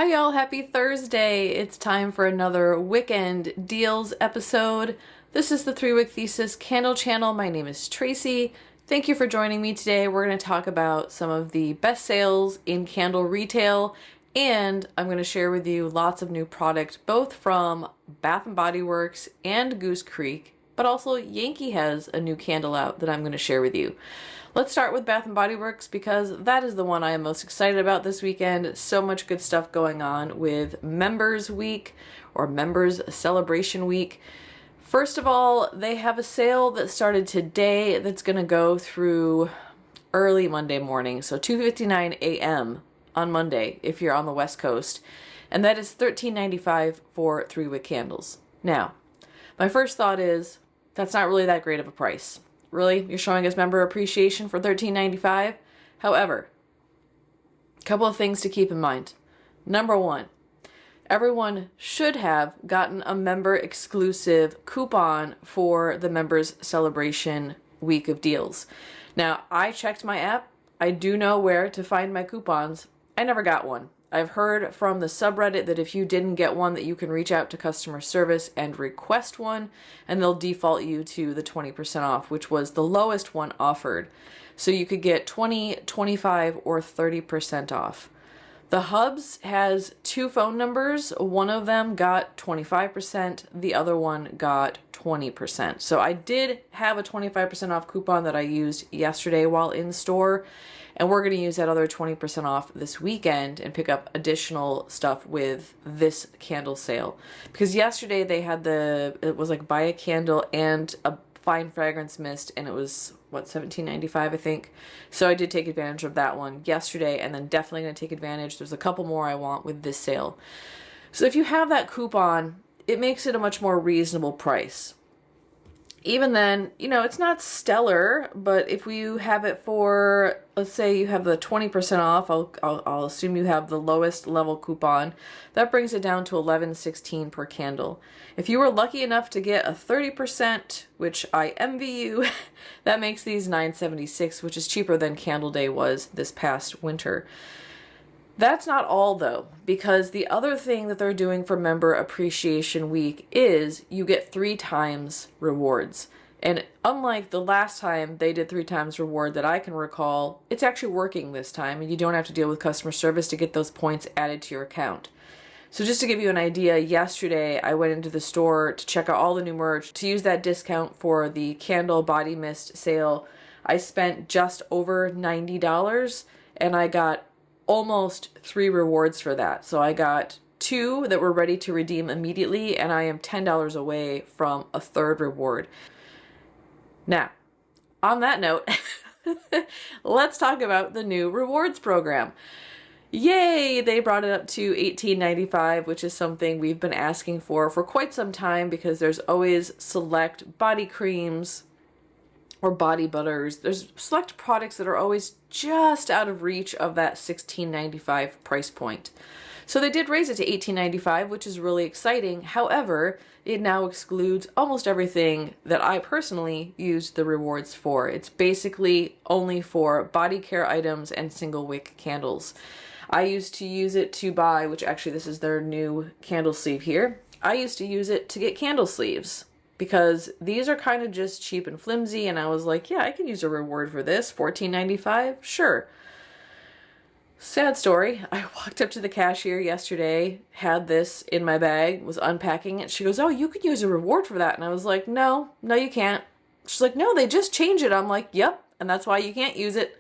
Hi y'all, happy Thursday. It's time for another Wick-end deals episode. This is the 3-Wick Thesis candle channel. My name is Tracy. Thank you for joining me today. We're going to talk about some of the best sales in candle retail, and I'm going to share with you lots of new product both from Bath & Body Works and Goose Creek, but also Yankee has a new candle out that I'm going to share with you. Let's start with Bath & Body Works because that is the one I am most excited about this weekend. So much good stuff going on with Members Week or Members Celebration Week. First of all, they have a sale that started today that's going to go through early Monday morning, so 2:59 a.m. on Monday if you're on the West Coast, and that is $13.95 for 3-wick candles. Now, my first thought is that's not really that great of a price. Really? You're showing us member appreciation for $13.95? However, a couple of things to keep in mind. Number one, everyone should have gotten a member exclusive coupon for the Members Celebration Week of deals. Now, I checked my app. I do know where to find my coupons. I never got one. I've heard from the subreddit that if you didn't get one, that you can reach out to customer service and request one, and they'll default you to the 20% off, which was the lowest one offered. So you could get 20, 25, or 30% off. The Hubs has two phone numbers. One of them got 25%, the other one got 20%. So I did have a 25% off coupon that I used yesterday while in store. And we're going to use that other 20% off this weekend and pick up additional stuff with this candle sale. Because yesterday they had it was like buy a candle and a fine fragrance mist, and it was, what, $17.95 I think. So I did take advantage of that one yesterday, and then definitely going to take advantage. There's a couple more I want with this sale. So if you have that coupon, it makes it a much more reasonable price. Even then, you know, it's not stellar, but if you have it for, let's say you have the 20% off, I'll assume you have the lowest level coupon, that brings it down to $11.16 per candle. If you were lucky enough to get a 30%, which I envy you, that makes these $9.76, which is cheaper than Candle Day was this past winter. That's not all though, because the other thing that they're doing for Member Appreciation Week is you get 3 times rewards. And unlike the last time they did 3 times reward that I can recall, it's actually working this time, and you don't have to deal with customer service to get those points added to your account. So just to give you an idea, yesterday I went into the store to check out all the new merch to use that discount for the candle body mist sale. I spent just over $90 and I got almost 3 rewards for that. So I got 2 that were ready to redeem immediately, and I am $10 away from a 3rd reward. Now, on that note, let's talk about the new rewards program. Yay! They brought it up to $18.95, which is something we've been asking for quite some time, because there's always select body creams or body butters. There's select products that are always just out of reach of that $16.95 price point. So they did raise it to $18.95, which is really exciting. However, it now excludes almost everything that I personally used the rewards for. It's basically only for body care items and single wick candles. I used to use it to buy, which actually this is their new candle sleeve here. I used to use it to get candle sleeves, because these are kind of just cheap and flimsy, and I was like, yeah, I can use a reward for this. $14.95? Sure. Sad story. I walked up to the cashier yesterday, had this in my bag, was unpacking it. She goes, oh, you could use a reward for that. And I was like, no, you can't. She's like, no, they just changed it. I'm like, yep, and that's why you can't use it.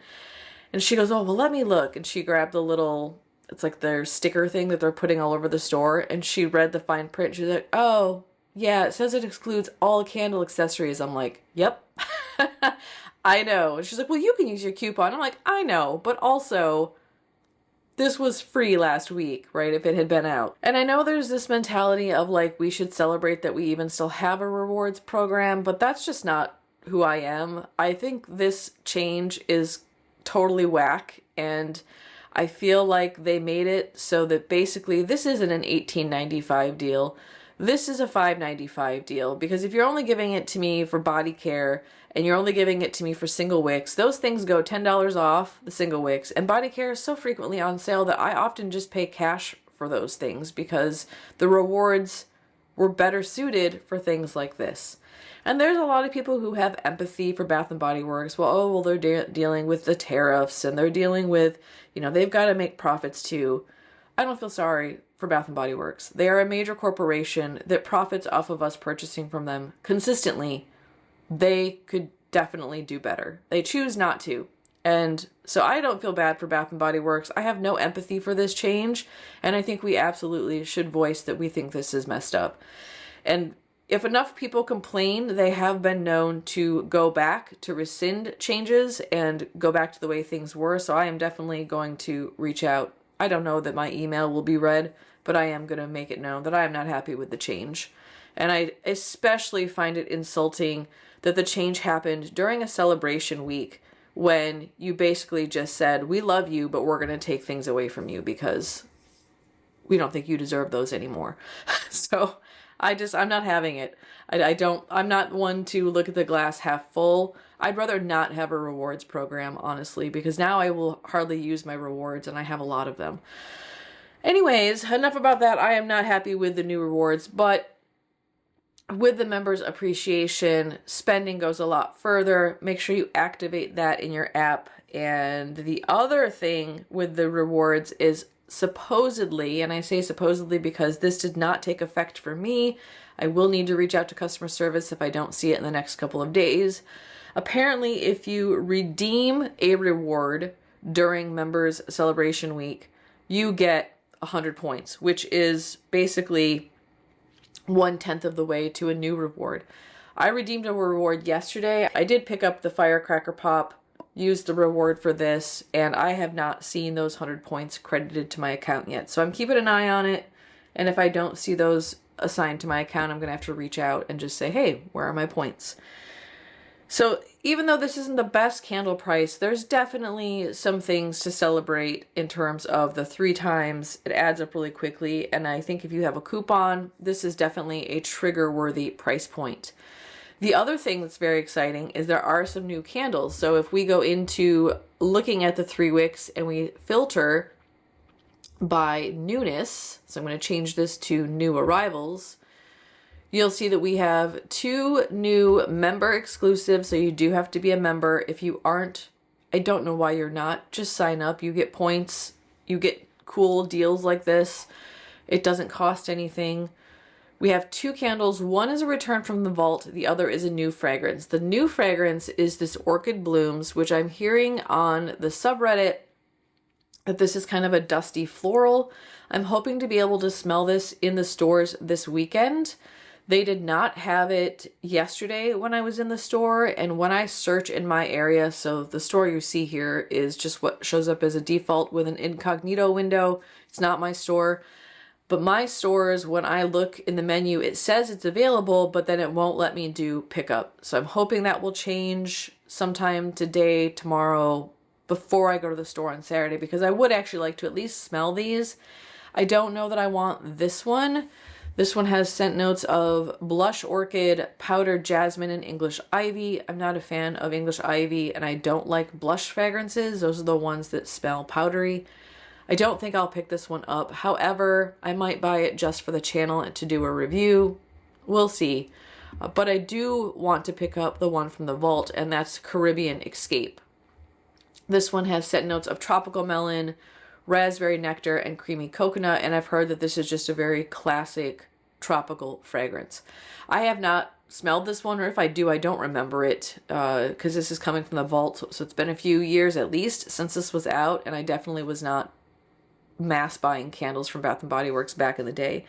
And she goes, oh, well, let me look. And she grabbed the little, it's like their sticker thing that they're putting all over the store, and she read the fine print. She's like, oh, yeah, it says it excludes all candle accessories. I'm like, yep, I know. And she's like, well, you can use your coupon. I'm like, I know, but also this was free last week, right, if it had been out. And I know there's this mentality of like, we should celebrate that we even still have a rewards program, but that's just not who I am. I think this change is totally whack, and I feel like they made it so that basically this isn't an $18.95 deal. This is a $5.95 deal, because if you're only giving it to me for body care and you're only giving it to me for single wicks, those things go $10 off, the single wicks, and body care is so frequently on sale that I often just pay cash for those things because the rewards were better suited for things like this. And there's a lot of people who have empathy for Bath & Body Works. Well, they're dealing with the tariffs and they're dealing with, they've got to make profits too. I don't feel sorry for Bath & Body Works. They are a major corporation that profits off of us purchasing from them consistently. They could definitely do better. They choose not to. And so I don't feel bad for Bath & Body Works. I have no empathy for this change. And I think we absolutely should voice that we think this is messed up. And if enough people complain, they have been known to go back to rescind changes and go back to the way things were. So I am definitely going to reach out. I don't know that my email will be read, but I am going to make it known that I am not happy with the change. And I especially find it insulting that the change happened during a celebration week when you basically just said, we love you, but we're going to take things away from you because we don't think you deserve those anymore. So I'm not having it. I'm not one to look at the glass half full. I'd rather not have a rewards program, honestly, because now I will hardly use my rewards and I have a lot of them. Anyways, enough about that. I am not happy with the new rewards, but with the members appreciation, spending goes a lot further. Make sure you activate that in your app. And the other thing with the rewards is supposedly, and I say supposedly because this did not take effect for me. I will need to reach out to customer service if I don't see it in the next couple of days. Apparently, if you redeem a reward during members celebration week, you get 100 points, which is basically 1/10 of the way to a new reward. I redeemed a reward yesterday. I did pick up the firecracker pop, used the reward for this, and I have not seen those 100 points credited to my account yet. So I'm keeping an eye on it. And if I don't see those assigned to my account, I'm going to have to reach out and just say, hey, where are my points? So even though this isn't the best candle price, there's definitely some things to celebrate in terms of the 3 times. It adds up really quickly. And I think if you have a coupon, this is definitely a trigger-worthy price point. The other thing that's very exciting is there are some new candles. So if we go into looking at the 3 wicks and we filter by newness, so I'm going to change this to new arrivals, you'll see that we have 2 new member exclusives. So you do have to be a member. If you aren't, I don't know why you're not. Just sign up. You get points. You get cool deals like this. It doesn't cost anything. We have 2 candles. One is a return from the vault. The other is a new fragrance. The new fragrance is this Orchid Blooms, which I'm hearing on the subreddit that this is kind of a dusty floral. I'm hoping to be able to smell this in the stores this weekend. They did not have it yesterday when I was in the store, and when I search in my area, so the store you see here is just what shows up as a default with an incognito window. It's not my store. But my stores, when I look in the menu, it says it's available, but then it won't let me do pickup. So I'm hoping that will change sometime today, tomorrow, before I go to the store on Saturday, because I would actually like to at least smell these. I don't know that I want this one. This one has scent notes of blush orchid, powdered jasmine, and English ivy. I'm not a fan of English ivy, and I don't like blush fragrances. Those are the ones that smell powdery. I don't think I'll pick this one up. However, I might buy it just for the channel and to do a review. We'll see. But I do want to pick up the one from the vault, and that's Caribbean Escape. This one has scent notes of tropical melon, raspberry nectar, and creamy coconut, and I've heard that this is just a very classic tropical fragrance. I have not smelled this one, or if I do, I don't remember it, because this is coming from the vault, so it's been a few years at least since this was out, and I definitely was not mass buying candles from Bath & Body Works back in the day.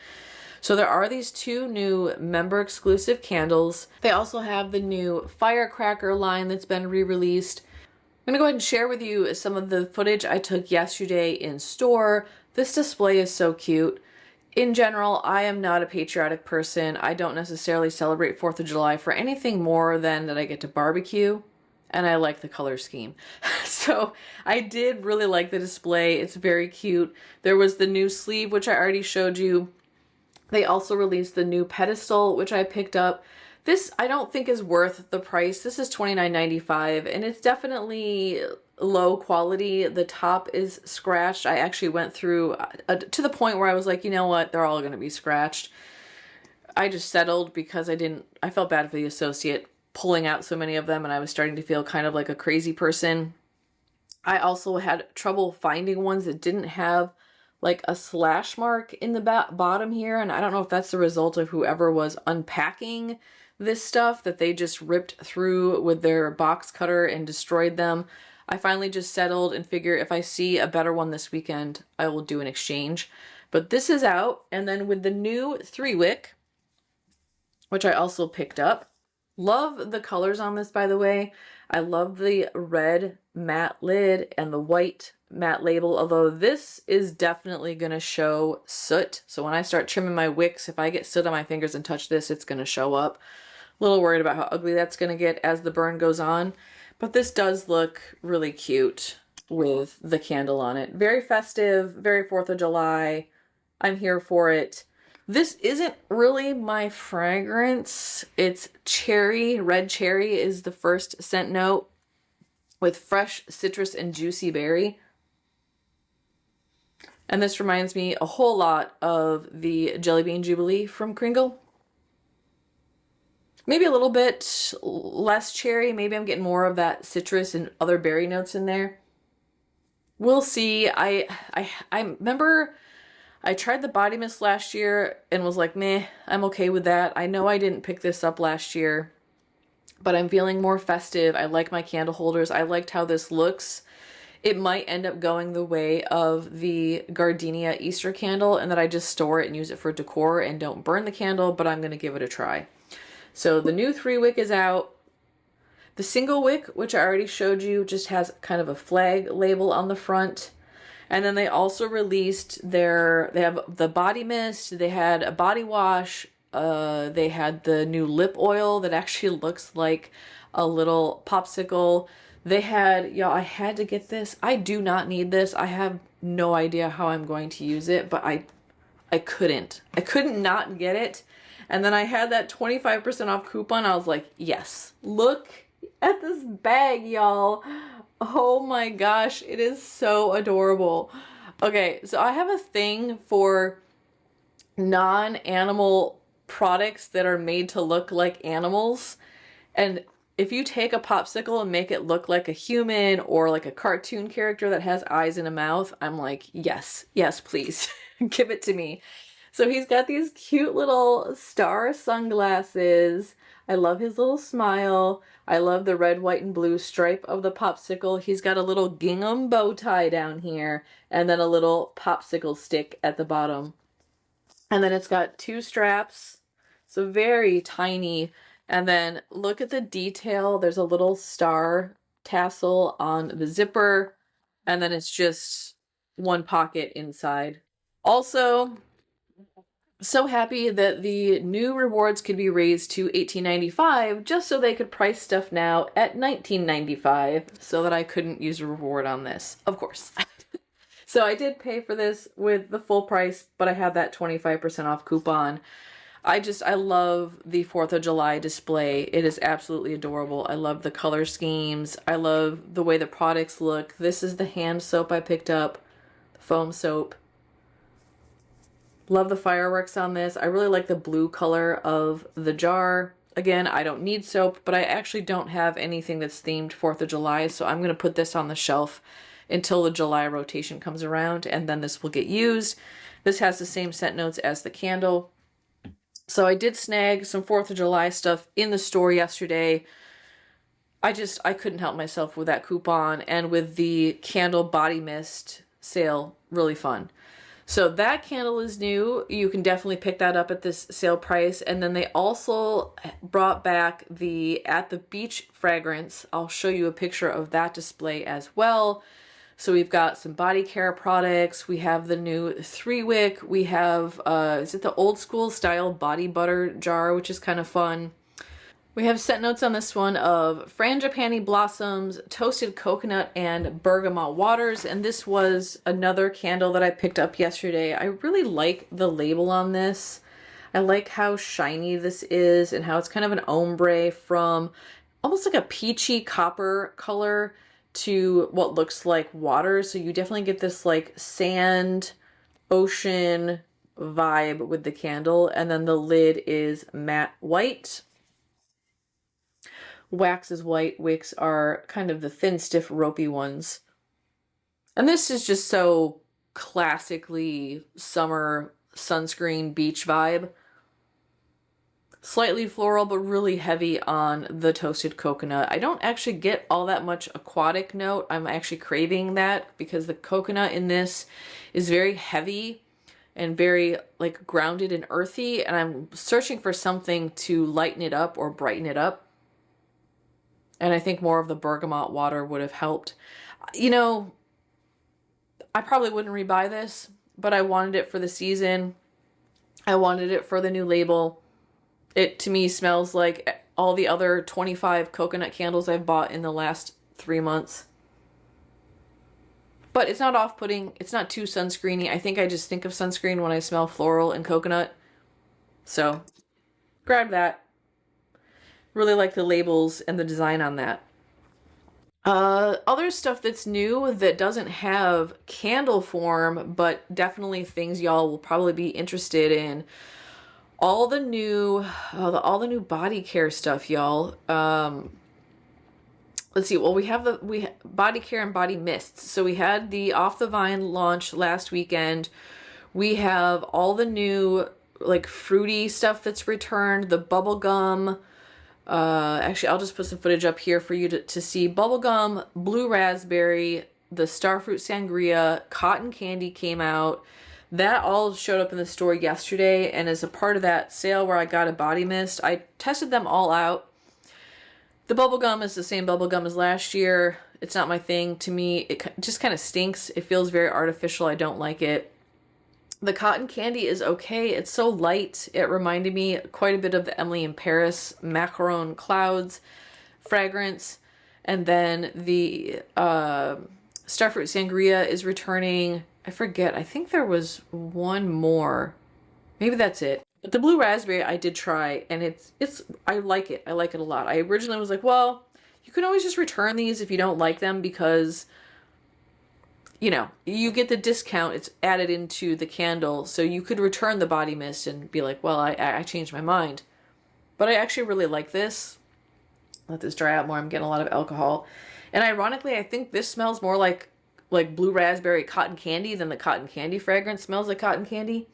So there are these 2 new member exclusive candles. They also have the new firecracker line that's been re-released. I'm going to go ahead and share with you some of the footage I took yesterday in store. This display is so cute. In general, I am not a patriotic person. I don't necessarily celebrate 4th of July for anything more than that I get to barbecue. And I like the color scheme. So I did really like the display. It's very cute. There was the new sleeve, which I already showed you. They also released the new pedestal, which I picked up. This I don't think is worth the price. This is $29.95, and it's definitely low quality. The top is scratched. I actually went through to the point where I was like, you know what, they're all going to be scratched. I just settled because I felt bad for the associate pulling out so many of them, and I was starting to feel kind of like a crazy person. I also had trouble finding ones that didn't have like a slash mark in the bottom here, and I don't know if that's the result of whoever was unpacking this stuff, that they just ripped through with their box cutter and destroyed them. I finally just settled and figure if I see a better one this weekend, I will do an exchange. But this is out, and then with the new 3-wick, which I also picked up. Love the colors on this, by the way. I love the red matte lid and the white matte label, although this is definitely going to show soot. So when I start trimming my wicks, if I get soot on my fingers and touch this, it's going to show up. A little worried about how ugly that's going to get as the burn goes on. But this does look really cute with the candle on it. Very festive, very 4th of July. I'm here for it. This isn't really my fragrance. It's cherry. Red cherry is the first scent note with fresh citrus and juicy berry. And this reminds me a whole lot of the Jelly Bean Jubilee from Kringle. Maybe a little bit less cherry. Maybe I'm getting more of that citrus and other berry notes in there. We'll see. I remember I tried the body mist last year and was like, meh, I'm okay with that. I know I didn't pick this up last year, but I'm feeling more festive. I like my candle holders. I liked how this looks. It might end up going the way of the Gardenia Easter candle, and that I just store it and use it for decor and don't burn the candle, but I'm going to give it a try. So the new 3-wick is out. The single wick, which I already showed you, just has kind of a flag label on the front. And then they also released they have the body mist, they had a body wash, they had the new lip oil that actually looks like a little popsicle. They had, y'all, I had to get this. I do not need this. I have no idea how I'm going to use it, but I couldn't. I couldn't not get it. And then I had that 25% off coupon. I was like, yes, look at this bag, y'all. Oh my gosh, it is so adorable. Okay, so I have a thing for non-animal products that are made to look like animals. And if you take a popsicle and make it look like a human or like a cartoon character that has eyes and a mouth, I'm like, yes, yes, please, give it to me. So he's got these cute little star sunglasses. I love his little smile. I love the red, white, and blue stripe of the popsicle. He's got a little gingham bow tie down here and then a little popsicle stick at the bottom. And then it's got 2 straps, so very tiny. And then look at the detail. There's a little star tassel on the zipper, and then it's just 1 pocket inside. Also, so happy that the new rewards could be raised to $18.95 just so they could price stuff now at $19.95 so that I couldn't use a reward on this, of course. So I did pay for this with the full price, but I have that 25% off coupon. I love the 4th of July display. It is absolutely adorable. I love the color schemes. I love the way the products look. This is the hand soap I picked up, the foam soap. Love the fireworks on this. I really like the blue color of the jar. Again, I don't need soap, but I actually don't have anything that's themed 4th of July, so I'm going to put this on the shelf until the July rotation comes around, and then this will get used. This has the same scent notes as the candle. So I did snag some 4th of July stuff in the store yesterday. I couldn't help myself with that coupon, and with the candle body mist sale, really fun. So that candle is new. You can definitely pick that up at this sale price. And then they also brought back the At the Beach fragrance. I'll show you a picture of that display as well. So we've got some body care products. We have the new 3-wick. We have, is it the old school style body butter jar, which is kind of fun. We have scent notes on this one of frangipani blossoms, toasted coconut, and bergamot waters. And this was another candle that I picked up yesterday. I really like the label on this. I like how shiny this is and how it's kind of an ombre from almost like a peachy copper color to what looks like water. So you definitely get this like sand, ocean vibe with the candle. And then the lid is matte white. Wax is white. Wicks are kind of the thin, stiff, ropey ones. And this is just so classically summer sunscreen beach vibe. Slightly floral, but really heavy on the toasted coconut. I don't actually get all that much aquatic note. I'm actually craving that because the coconut in this is very heavy and very like grounded and earthy. And I'm searching for something to lighten it up or brighten it up. And I think more of the bergamot water would have helped. You know, I probably wouldn't rebuy this, but I wanted it for the season. I wanted it for the new label. It, to me, smells like all the other 25 coconut candles I've bought in the last 3 months. But it's not off-putting. It's not too sunscreeny. I think I just think of sunscreen when I smell floral and coconut. So, grab that. Really like the labels and the design on that. Other stuff that's new that doesn't have candle form, but definitely things y'all will probably be interested in. All the new body care stuff, y'all. Let's see. Well, we have body care and body mists. So we had the Off the Vine launch last weekend. We have all the new like fruity stuff that's returned. The bubblegum. Actually, I'll just put some footage up here for you to see. Bubblegum, blue raspberry, the starfruit sangria, cotton candy came out. That all showed up in the store yesterday, and as a part of that sale where I got a body mist, I tested them all out. The bubblegum is the same bubblegum as last year. It's not my thing. To me, it just kind of stinks. It feels very artificial. I don't like it. The cotton candy is okay. It's so light. It reminded me quite a bit of the Emily in Paris Macaron Clouds fragrance. And then the Starfruit Sangria is returning. I forget. I think there was one more. Maybe that's it. But the blue raspberry I did try, and I like it. I like it a lot. I originally was like, well, you can always just return these if you don't like them because, you know, you get the discount. It's added into the candle. So you could return the body mist and be like, well, I changed my mind. But I actually really like this. Let this dry out more. I'm getting a lot of alcohol. And ironically, I think this smells more like blue raspberry cotton candy than the cotton candy fragrance smells like cotton candy.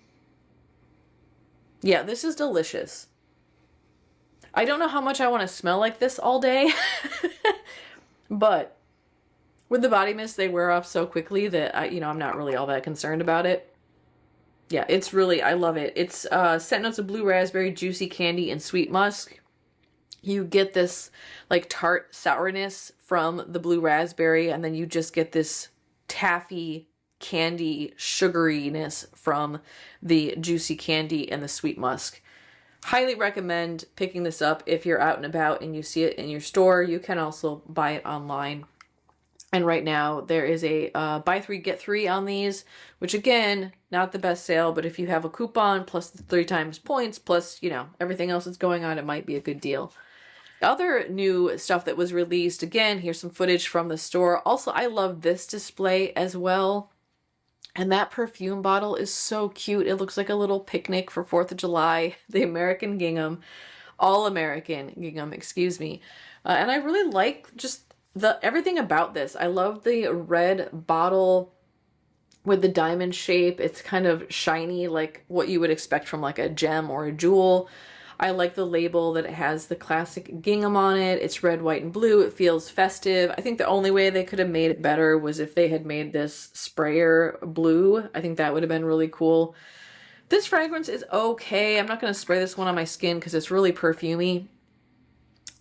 Yeah, this is delicious. I don't know how much I want to smell like this all day. But with the body mist, they wear off so quickly that I'm not really all that concerned about it. Yeah, it's really, I love it. It's scent notes of blue raspberry, juicy candy, and sweet musk. You get this like tart sourness from the blue raspberry, and then you just get this taffy candy sugariness from the juicy candy and the sweet musk. Highly recommend picking this up if you're out and about and you see it in your store. You can also buy it online. And right now there is a buy 3 get 3 on these, which again, not the best sale, but if you have a coupon plus the 3 times points plus, everything else that's going on, it might be a good deal. Other new stuff that was released, again, here's some footage from the store. Also, I love this display as well. And that perfume bottle is so cute. It looks like a little picnic for 4th of July. The American gingham. All American gingham, excuse me. And I really like just everything about this. I love the red bottle with the diamond shape. It's kind of shiny, like what you would expect from like a gem or a jewel. I like the label that it has the classic gingham on it. It's red, white, and blue. It feels festive. I think the only way they could have made it better was if they had made this sprayer blue. I think that would have been really cool. This fragrance is okay. I'm not going to spray this one on my skin because it's really perfumey.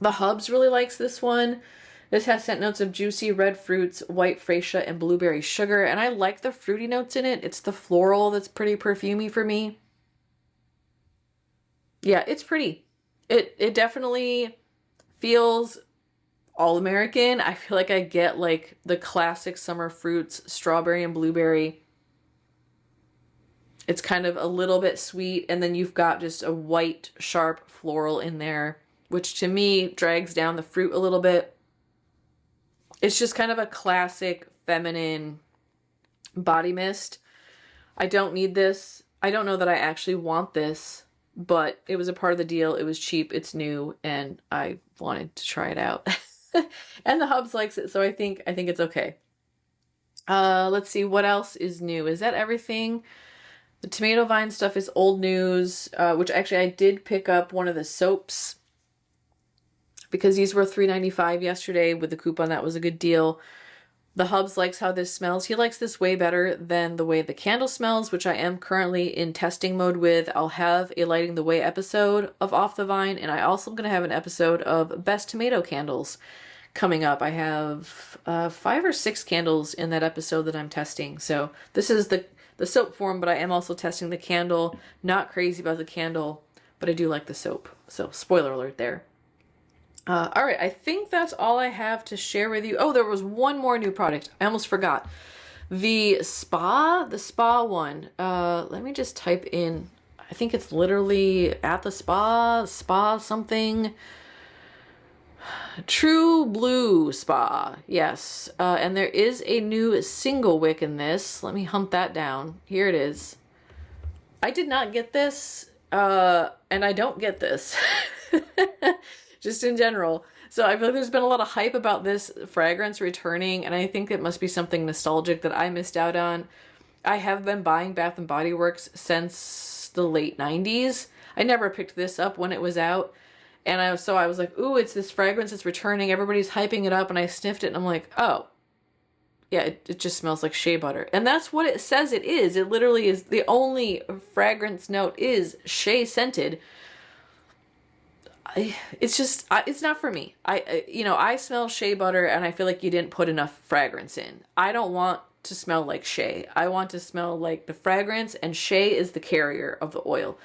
The Hubs really likes this one. This has scent notes of juicy red fruits, white freesia, and blueberry sugar. And I like the fruity notes in it. It's the floral that's pretty perfumey for me. Yeah, it's pretty. It definitely feels all American. I feel like I get like the classic summer fruits, strawberry and blueberry. It's kind of a little bit sweet, and then you've got just a white, sharp floral in there, which to me drags down the fruit a little bit. It's just kind of a classic feminine body mist. I don't need this. I don't know that I actually want this, but it was a part of the deal. It was cheap, it's new, and I wanted to try it out. And the hubs likes it, so I think it's okay. Let's see, what else is new? Is that everything? The tomato vine stuff is old news, which actually I did pick up one of the soaps because these were $3.95 yesterday with the coupon. That was a good deal. The hubs likes how this smells. He likes this way better than the way the candle smells, which I am currently in testing mode with. I'll have a Lighting the Way episode of Off the Vine, and I also am going to have an episode of Best Tomato Candles coming up. I have 5 or 6 candles in that episode that I'm testing. So this is the soap form, but I am also testing the candle. Not crazy about the candle, but I do like the soap. So spoiler alert there. All right, I think that's all I have to share with you. Oh, there was one more new product. I almost forgot. The spa one. Let me just type in, I think it's literally at the spa something. True Blue Spa, yes. And there is a new single wick in this. Let me hunt that down. Here it is. I did not get this, and I don't get this. Just in general. So I feel like there's been a lot of hype about this fragrance returning, and I think it must be something nostalgic that I missed out on. I have been buying Bath & Body Works since the late 90s. I never picked this up when it was out. And I was like, ooh, it's this fragrance, it's returning, everybody's hyping it up, and I sniffed it and I'm like, oh, yeah, it just smells like shea butter. And that's what it says it is. It literally is, the only fragrance note is shea scented. It's not for me. I smell shea butter and I feel like you didn't put enough fragrance in. I don't want to smell like shea. I want to smell like the fragrance, and shea is the carrier of the oil.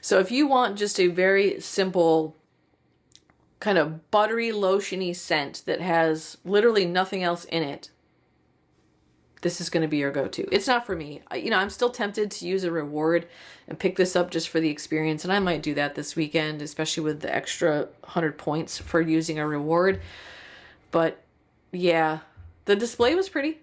So if you want just a very simple kind of buttery, lotiony scent that has literally nothing else in it, this is going to be your go-to. It's not for me. I'm still tempted to use a reward and pick this up just for the experience, and I might do that this weekend, especially with the extra 100 points for using a reward. But yeah, the display was pretty,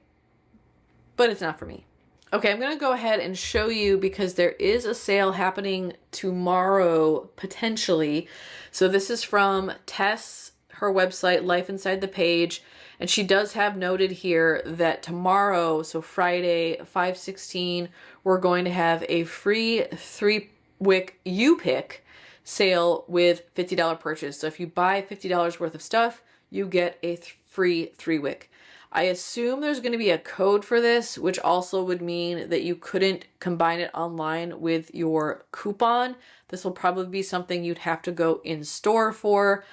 but it's not for me. Okay, I'm going to go ahead and show you because there is a sale happening tomorrow, potentially. So this is from Tess, her website, Life Inside the Page. And she does have noted here that tomorrow, so Friday, 5/16, we're going to have a free 3-wick U-Pick sale with $50 purchase. So if you buy $50 worth of stuff, you get a free 3-wick. I assume there's going to be a code for this, which also would mean that you couldn't combine it online with your coupon. This will probably be something you'd have to go in store for.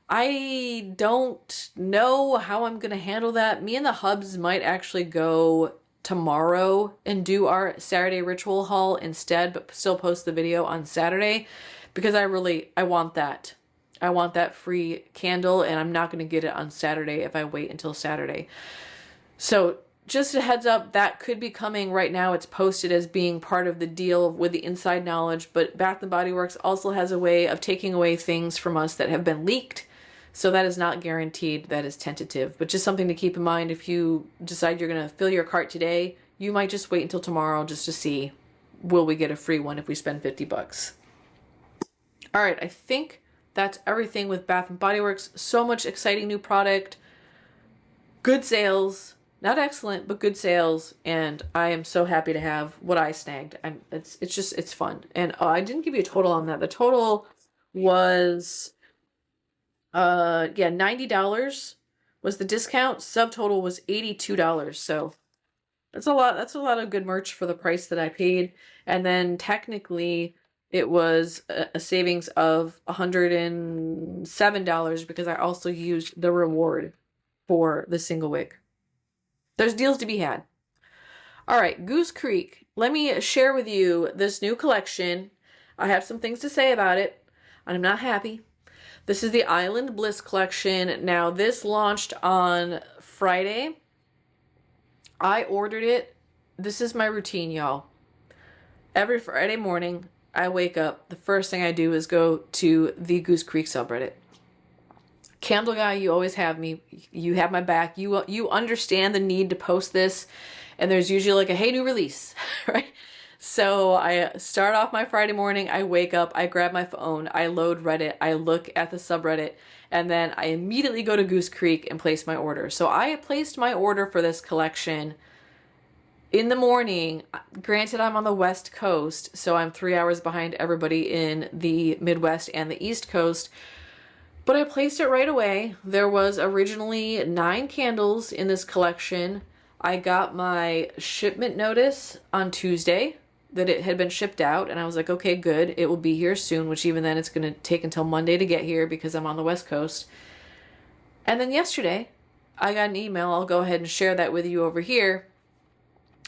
I don't know how I'm going to handle that. Me and the hubs might actually go tomorrow and do our Saturday ritual haul instead, but still post the video on Saturday because I want that. I want that free candle, and I'm not going to get it on Saturday if I wait until Saturday. So just a heads up, that could be coming. Right now it's posted as being part of the deal with the inside knowledge, but Bath & Body Works also has a way of taking away things from us that have been leaked. So that is not guaranteed, that is tentative, but just something to keep in mind. If you decide you're going to fill your cart today, you might just wait until tomorrow just to see, will we get a free one if we spend $50? All right, I think that's everything with Bath & Body Works. So much exciting new product, good sales, not excellent, but good sales. And I am so happy to have what I snagged. It's fun. And I didn't give you a total on that. The total was, $90 was the discount. Subtotal was $82. So that's a lot. That's a lot of good merch for the price that I paid. And then technically it was a savings of $107 because I also used the reward for the single wick. There's deals to be had. All right, Goose Creek. Let me share with you this new collection. I have some things to say about it. I'm not happy. This is the Island Bliss collection. Now, this launched on Friday. I ordered it. This is my routine, y'all. Every Friday morning, I wake up, the first thing I do is go to the Goose Creek subreddit. Candle guy, you always have me. You have my back. You understand the need to post this, and there's usually like a hey, new release, right? So I start off my Friday morning, I wake up, I grab my phone, I load Reddit, I look at the subreddit, and then I immediately go to Goose Creek and place my order. So I placed my order for this collection in the morning. Granted, I'm on the West Coast, so I'm 3 hours behind everybody in the Midwest and the East Coast. But I placed it right away. There was originally 9 candles in this collection. I got my shipment notice on Tuesday that it had been shipped out, and I was like, okay, good. It will be here soon, which even then it's going to take until Monday to get here because I'm on the West Coast. And then yesterday, I got an email. I'll go ahead and share that with you over here.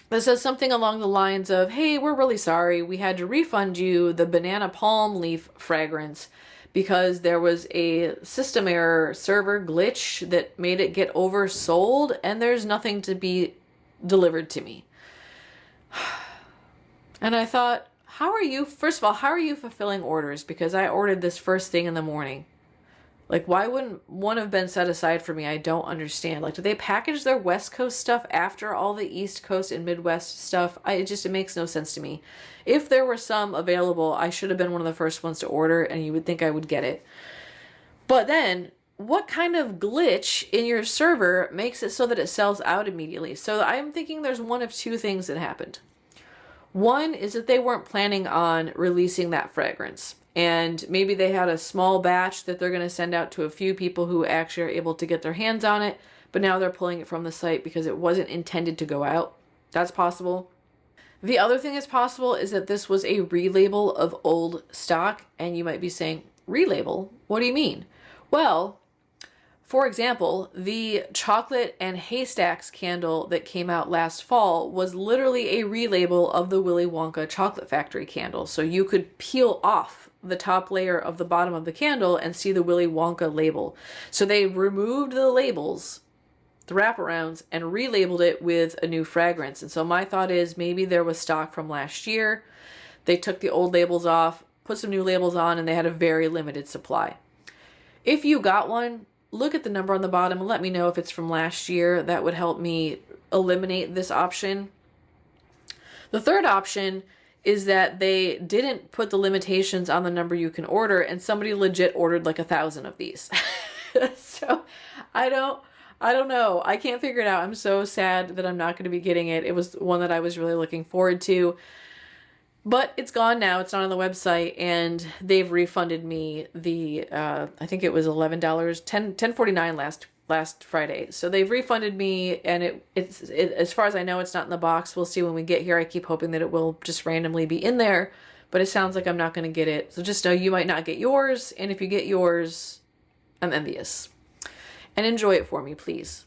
That says something along the lines of, hey, we're really sorry. We had to refund you the banana palm leaf fragrance because there was a system error server glitch that made it get oversold, and there's nothing to be delivered to me. And I thought, first of all, how are you fulfilling orders? Because I ordered this first thing in the morning. Like, why wouldn't one have been set aside for me? I don't understand. Like, do they package their West Coast stuff after all the East Coast and Midwest stuff? It makes no sense to me. If there were some available, I should have been one of the first ones to order, and you would think I would get it. But then, what kind of glitch in your server makes it so that it sells out immediately? So I'm thinking there's one of two things that happened. One is that they weren't planning on releasing that fragrance. And maybe they had a small batch that they're going to send out to a few people who actually are able to get their hands on it. But now they're pulling it from the site because it wasn't intended to go out. That's possible. The other thing that's possible is that this was a relabel of old stock. And you might be saying, relabel? What do you mean? Well, for example, the chocolate and haystacks candle that came out last fall was literally a relabel of the Willy Wonka Chocolate Factory candle. So you could peel off the top layer of the bottom of the candle and see the Willy Wonka label. So they removed the labels, the wraparounds, and relabeled it with a new fragrance. And so my thought is maybe there was stock from last year. They took the old labels off, put some new labels on, and they had a very limited supply. If you got one, look at the number on the bottom and let me know if it's from last year. That would help me eliminate this option. The third option is that they didn't put the limitations on the number you can order, and somebody legit ordered like 1,000 of these. So I don't know. I can't figure it out. I'm so sad that I'm not going to be getting it. It was one that I was really looking forward to. But it's gone now. It's not on the website, and they've refunded me the I think it was $11, $10.49 last Friday. So they've refunded me, and it's as far as I know, it's not in the box. We'll see when we get here. I keep hoping that it will just randomly be in there, but it sounds like I'm not going to get it. So just know you might not get yours, and if you get yours, I'm envious. And enjoy it for me, please.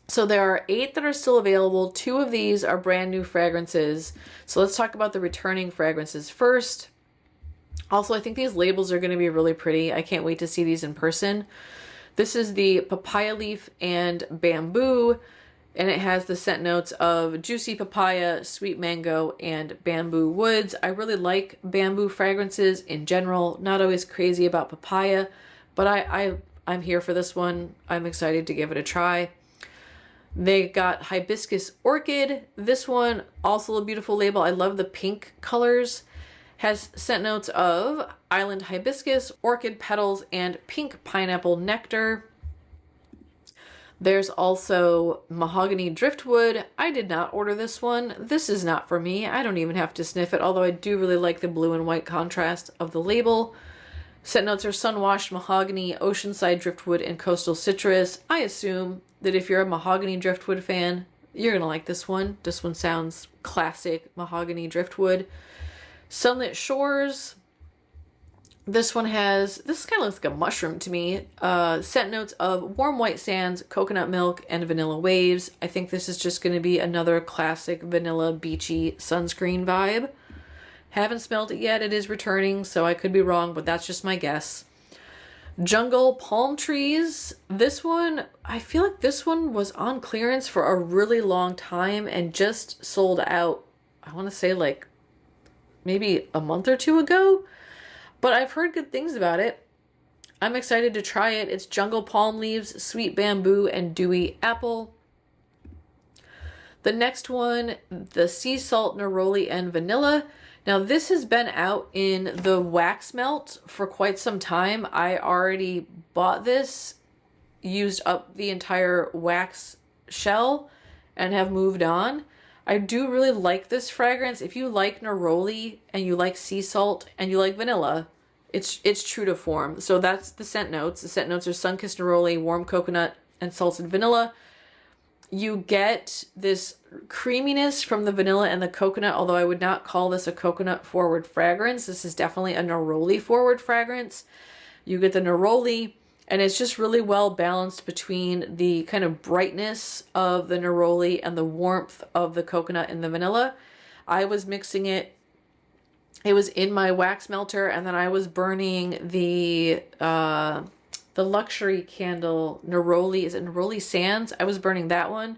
So there are 8 that are still available. 2 of these are brand new fragrances. So let's talk about the returning fragrances first. Also, I think these labels are going to be really pretty. I can't wait to see these in person. This is the papaya leaf and bamboo, and it has the scent notes of juicy papaya, sweet mango, and bamboo woods. I really like bamboo fragrances in general. Not always crazy about papaya, but I'm here for this one. I'm excited to give it a try. They got Hibiscus Orchid. This one, also a beautiful label. I love the pink colors. Has scent notes of island hibiscus, orchid petals, and pink pineapple nectar. There's also mahogany driftwood. I did not order this one. This is not for me. I don't even have to sniff it, although I do really like the blue and white contrast of the label. Scent notes are sun-washed mahogany, oceanside driftwood, and coastal citrus. I assume that if you're a mahogany driftwood fan, you're going to like this one. This one sounds classic mahogany driftwood. Sunlit Shores. This one this kind of looks like a mushroom to me. Scent notes of warm white sands, coconut milk, and vanilla waves. I think this is just going to be another classic vanilla beachy sunscreen vibe. Haven't smelled it yet. It is returning, so I could be wrong, but that's just my guess. Jungle Palm Trees. This one, I feel like this one was on clearance for a really long time and just sold out, I want to say like maybe a month or 2 ago. But I've heard good things about it. I'm excited to try it. It's jungle palm leaves, sweet bamboo, and dewy apple. The next one, the sea salt, neroli, and vanilla. Now this has been out in the wax melt for quite some time. I already bought this, used up the entire wax shell, and have moved on. I do really like this fragrance. If you like neroli and you like sea salt and you like vanilla, it's true to form. So that's the scent notes. The scent notes are sun-kissed neroli, warm coconut, and salted vanilla. You get this creaminess from the vanilla and the coconut, although I would not call this a coconut forward fragrance. This is definitely a neroli forward fragrance. You get the neroli, and it's just really well balanced between the kind of brightness of the neroli and the warmth of the coconut and the vanilla. I was mixing it. It was in my wax melter, and then I was burning the luxury candle neroli. Is it neroli sands? I was burning that one,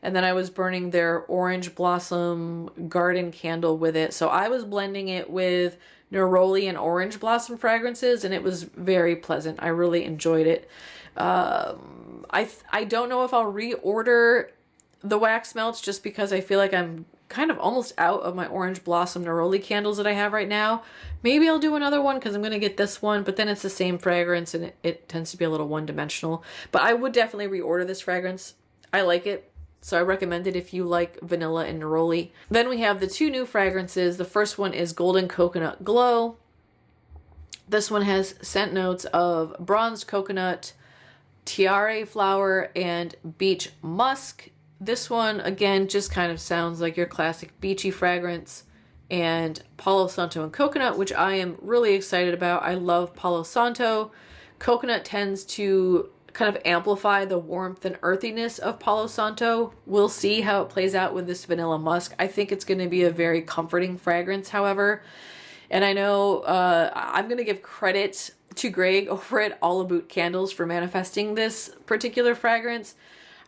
and then I was burning their orange blossom garden candle with it. So I was blending it with neroli and orange blossom fragrances, and it was very pleasant. I really enjoyed it. I don't know if I'll reorder the wax melts, just because I feel like I'm kind of almost out of my orange blossom neroli candles that I have right now. Maybe I'll do another one because I'm going to get this one, but then it's the same fragrance and it tends to be a little one-dimensional. But I would definitely reorder this fragrance. I like it, so I recommend it if you like vanilla and neroli. Then we have the two new fragrances. The first one is Golden Coconut Glow. This one has scent notes of bronzed coconut, tiare flower, and beach musk. This one, again, just kind of sounds like your classic beachy fragrance, and Palo Santo and coconut, which I am really excited about. I love Palo Santo. Coconut tends to kind of amplify the warmth and earthiness of Palo Santo. We'll see how it plays out with this vanilla musk. I think it's going to be a very comforting fragrance, however. And I know I'm going to give credit to Greg over at All About Candles for manifesting this particular fragrance.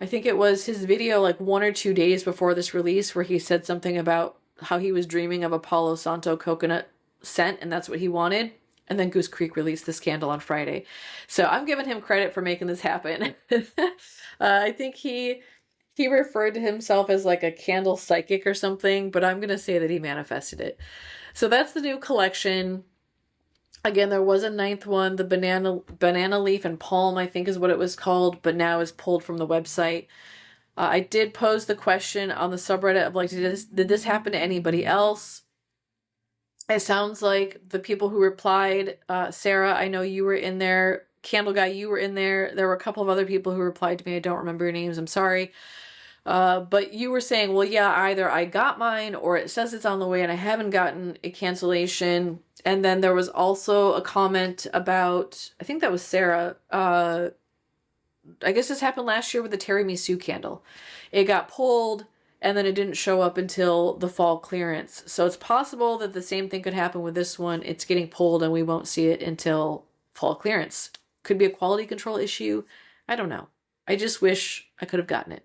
I think it was his video like 1 or 2 days before this release where he said something about how he was dreaming of a Palo Santo coconut scent, and that's what he wanted. And then Goose Creek released this candle on Friday. So I'm giving him credit for making this happen. I think he referred to himself as like a candle psychic or something, but I'm going to say that he manifested it. So that's the new collection. Again, there was a 9th one, the banana leaf and palm, I think is what it was called, but now is pulled from the website. I did pose the question on the subreddit of like, did this happen to anybody else? It sounds like the people who replied, Sarah, I know you were in there. Candle Guy, you were in there. There were a couple of other people who replied to me. I don't remember your names. I'm sorry. But you were saying, well, yeah, either I got mine or it says it's on the way and I haven't gotten a cancellation. And then there was also a comment about, I think that was Sarah. I guess this happened last year with the tiramisu candle. It got pulled and then it didn't show up until the fall clearance. So it's possible that the same thing could happen with this one. It's getting pulled and we won't see it until fall clearance. Could be a quality control issue. I don't know. I just wish I could have gotten it.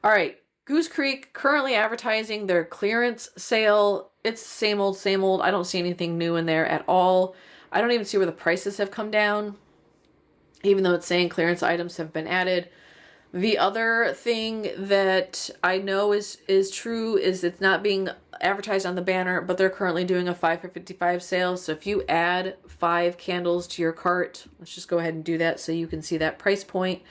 All right, Goose Creek currently advertising their clearance sale. It's the same old, same old. I don't see anything new in there at all. I don't even see where the prices have come down, even though it's saying clearance items have been added. The other thing that I know is true is it's not being advertised on the banner, but they're currently doing a 5 for $55 sale. So if you add 5 candles to your cart, let's just go ahead and do that so you can see that price point.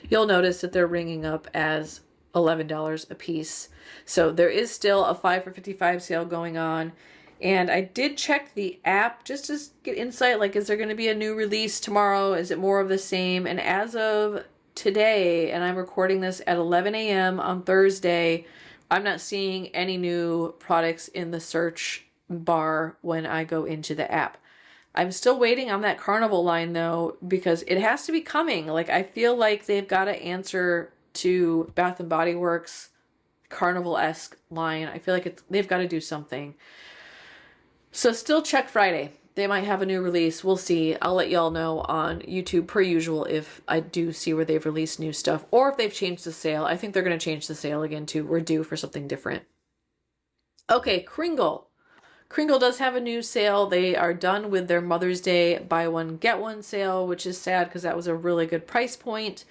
You'll notice that they're ringing up as $11 a piece. So there is still a 5 for $55 sale going on. And I did check the app just to get insight, like, is there going to be a new release tomorrow? Is it more of the same? And as of today, and I'm recording this at 11 a.m. on Thursday, I'm not seeing any new products in the search bar when I go into the app. I'm still waiting on that Carnival line though, because it has to be coming. Like, I feel like they've got to answer to Bath and Body Works Carnival-esque line. I feel like they've got to do something. So still check Friday. They might have a new release. We'll see. I'll let y'all know on YouTube per usual if I do see where they've released new stuff or if they've changed the sale. I think they're going to change the sale again too. We're due for something different. Okay, Kringle. Kringle does have a new sale. They are done with their Mother's Day buy one get one sale, which is sad because that was a really good price point.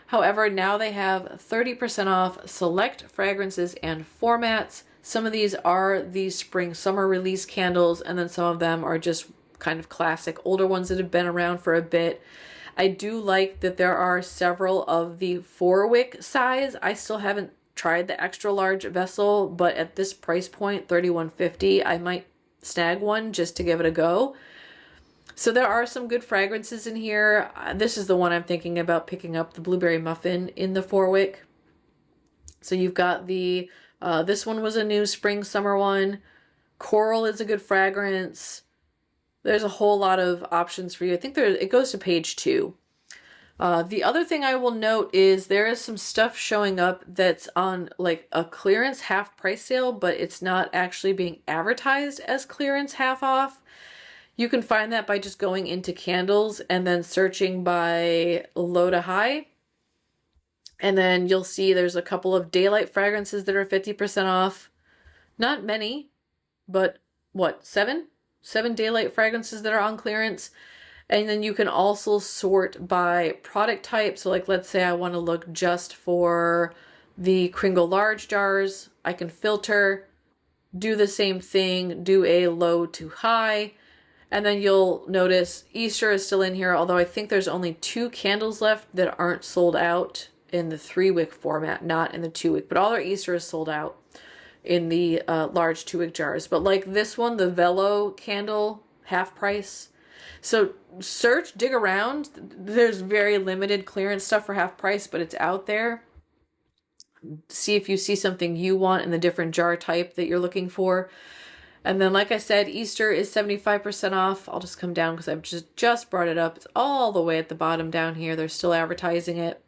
However, now they have 30% off select fragrances and formats. Some of these are the spring summer release candles, and then some of them are just kind of classic older ones that have been around for a bit. I do like that there are several of the 4-wick size. I still haven't tried the extra large vessel, but at this price point, $31.50, I might snag one just to give it a go. So there are some good fragrances in here. This is the one I'm thinking about picking up, the Blueberry Muffin in the 4-wick. So you've got the, this one was a new spring summer one. Coral is a good fragrance. There's a whole lot of options for you. I think it goes to page 2. The other thing I will note is there is some stuff showing up that's on like a clearance half price sale, but it's not actually being advertised as clearance half off. You can find that by just going into candles and then searching by low to high. And then you'll see there's a couple of daylight fragrances that are 50% off. Not many, but what, 7 daylight fragrances that are on clearance. And then you can also sort by product type. So like, let's say I want to look just for the Kringle large jars. I can filter, do the same thing, do a low to high. And then you'll notice Easter is still in here, although I think there's only 2 candles left that aren't sold out in the 3-wick format, not in the 2-wick. But all their Easter is sold out in the large 2-wick jars. But like this one, the Velo candle, half price. So search, dig around. There's very limited clearance stuff for half price, but it's out there. See if you see something you want in the different jar type that you're looking for. And then, like I said, Easter is 75% off. I'll just come down because I've just brought it up. It's all the way at the bottom down here. They're still advertising it.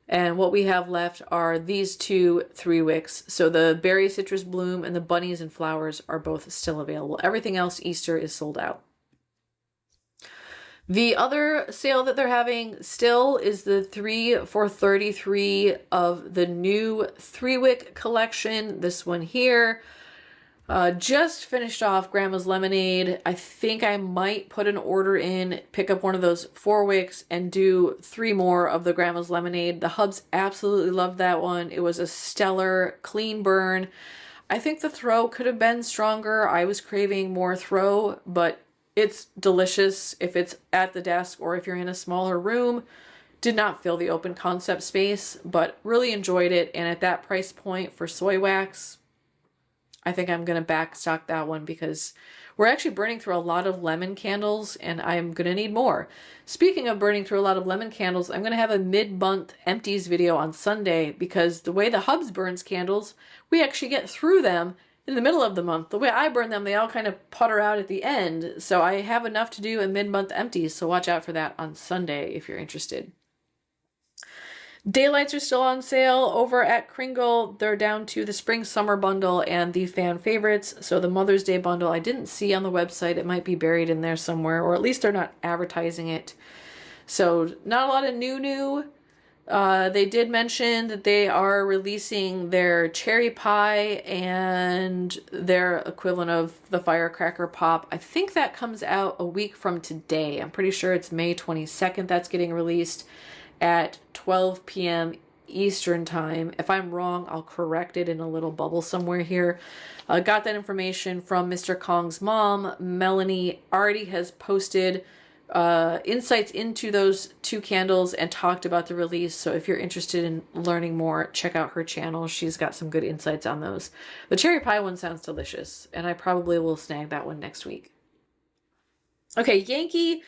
And what we have left are these 2 3-wicks. So the Berry Citrus Bloom and the Bunnies and Flowers are both still available. Everything else Easter is sold out. The other sale that they're having still is the 3 for $33 of the new 3-wick collection. This one here. Just finished off Grandma's Lemonade. I think I might put an order in, pick up one of those 4-wicks and do 3 more of the Grandma's Lemonade. The hubs absolutely loved that one. It was a stellar, clean burn. I think the throw could have been stronger. I was craving more throw, but it's delicious if it's at the desk or if you're in a smaller room. Did not fill the open concept space, but really enjoyed it. And at that price point for soy wax, I think I'm going to backstock that one because we're actually burning through a lot of lemon candles and I'm going to need more. Speaking of burning through a lot of lemon candles, I'm going to have a mid-month empties video on Sunday because the way the hubs burns candles, we actually get through them in the middle of the month. The way I burn them, they all kind of putter out at the end. So I have enough to do a mid-month empties, so watch out for that on Sunday if you're interested. Daylights are still on sale over at Kringle. They're down to the spring summer bundle and the fan favorites. So the Mother's Day bundle I didn't see on the website. It might be buried in there somewhere, or at least they're not advertising it. So not a lot of new. They did mention that they are releasing their cherry pie and their equivalent of the firecracker pop. I think that comes out a week from today. I'm pretty sure it's May 22nd that's getting released at 12 p.m. Eastern time. If I'm wrong, I'll correct it in a little bubble somewhere here. Got that information from Mr. Kong's mom. Melanie already has posted insights into those 2 candles and talked about the release. So if you're interested in learning more, check out her channel. She's got some good insights on those. The cherry pie one sounds delicious, and I probably will snag that one next week. Okay, Yankee.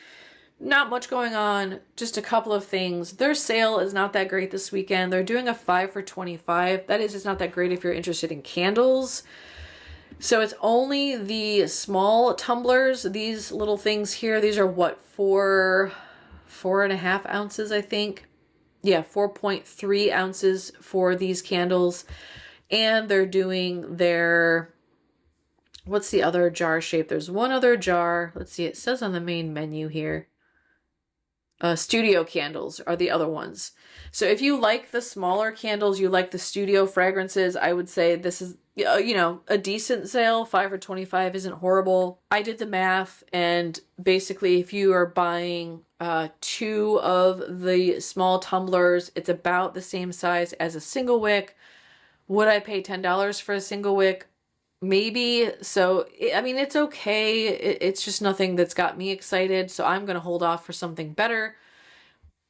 Not much going on, just a couple of things. Their sale is not that great this weekend. They're doing a 5 for $25. That is, it's not that great if you're interested in candles. So it's only the small tumblers, these little things here. These are what, 4.5 ounces, I think. Yeah, 4.3 ounces for these candles. And they're doing their, what's the other jar shape? There's one other jar. Let's see, it says on the main menu here. Studio candles are the other ones. So if you like the smaller candles, you like the studio fragrances, I would say this is, you know, a decent sale. 5 for $25 isn't horrible. I did the math, and basically if you are buying 2 of the small tumblers, it's about the same size as a single wick. Would I pay $10 for a single wick? Maybe. So, I mean, it's okay. It's just nothing that's got me excited. So I'm going to hold off for something better.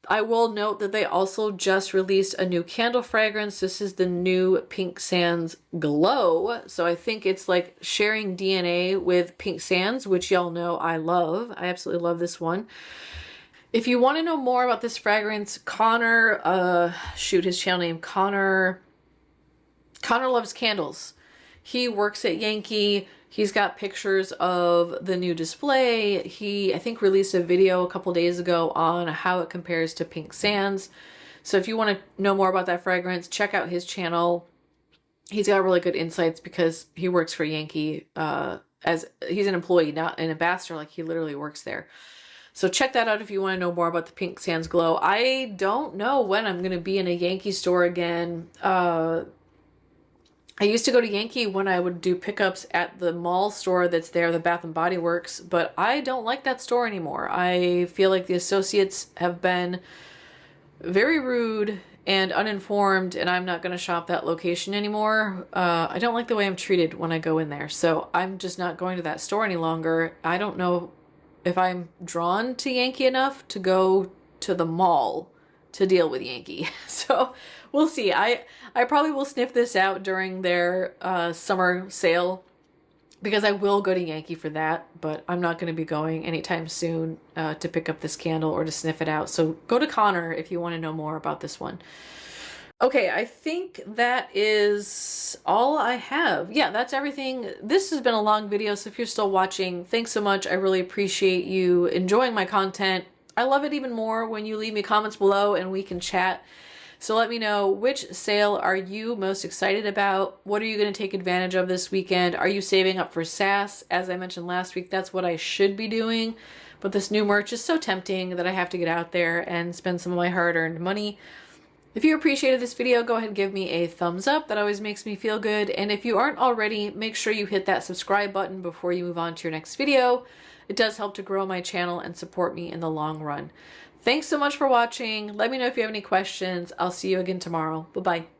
I will note that they also just released a new candle fragrance. This is the new Pink Sands Glow. So I think it's like sharing DNA with Pink Sands, which y'all know I love. I absolutely love this one. If you want to know more about this fragrance, Connor, his channel name, Connor Loves Candles. He works at Yankee. He's got pictures of the new display. He, I think, released a video a couple days ago on how it compares to Pink Sands. So if you want to know more about that fragrance, check out his channel. He's got really good insights because he works for Yankee as he's an employee, not an ambassador. Like, he literally works there. So check that out if you want to know more about the Pink Sands Glow. I don't know when I'm going to be in a Yankee store again. I used to go to Yankee when I would do pickups at the mall store that's there, the Bath & Body Works, but I don't like that store anymore. I feel like the associates have been very rude and uninformed, and I'm not going to shop that location anymore. I don't like the way I'm treated when I go in there, so I'm just not going to that store any longer. I don't know if I'm drawn to Yankee enough to go to the mall to deal with Yankee. So we'll see. I probably will sniff this out during their summer sale, because I will go to Yankee for that, but I'm not going to be going anytime soon to pick up this candle or to sniff it out. So go to Connor if you want to know more about this one. Okay, I think that is all I have. Yeah, that's everything. This has been a long video, so if you're still watching, thanks so much. I really appreciate you enjoying my content. I love it even more when you leave me comments below and we can chat. So let me know, which sale are you most excited about? What are you going to take advantage of this weekend? Are you saving up for SAS? As I mentioned last week, that's what I should be doing. But this new merch is so tempting that I have to get out there and spend some of my hard-earned money. If you appreciated this video, go ahead and give me a thumbs up. That always makes me feel good. And if you aren't already, make sure you hit that subscribe button before you move on to your next video. It does help to grow my channel and support me in the long run. Thanks so much for watching. Let me know if you have any questions. I'll see you again tomorrow. Bye-bye.